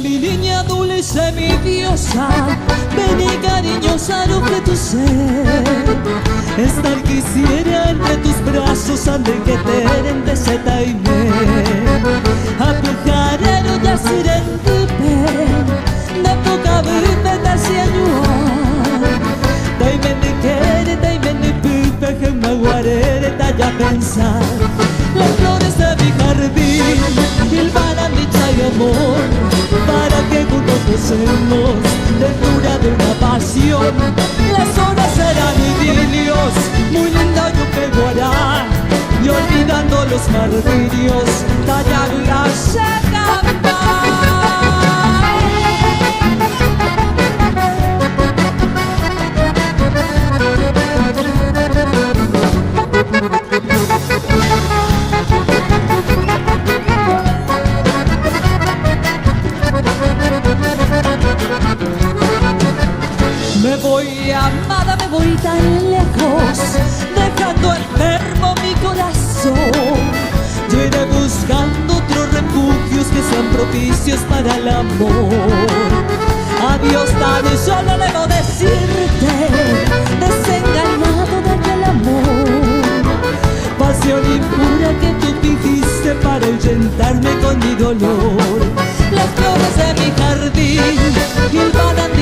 mi niña dulce, mi diosa, ven y cariñosa lo que tu ser. Estar quisiera entre tus brazos, ande que te de setaime. Apujarero ya sirentipe, da poca vida da sianua. Daime de querer, daime de pipe, que me guarere da ya pensar. Las flores de mi jardín hilvanan dicha y amor, para que juntos gocemos ternura de una pasión. Las horas serán idilios, muy lindo yo peguará, y olvidando los martirios, tallar las me voy, amada, me voy tan lejos, dejando enfermo mi corazón. Yo iré buscando otros refugios que sean propicios para el amor. Adiós, tan solo debo decirte, desengañado de aquel amor. Pasión impura que tú fingiste para ahuyentarme con mi dolor. Las flores de mi jardín hilvanan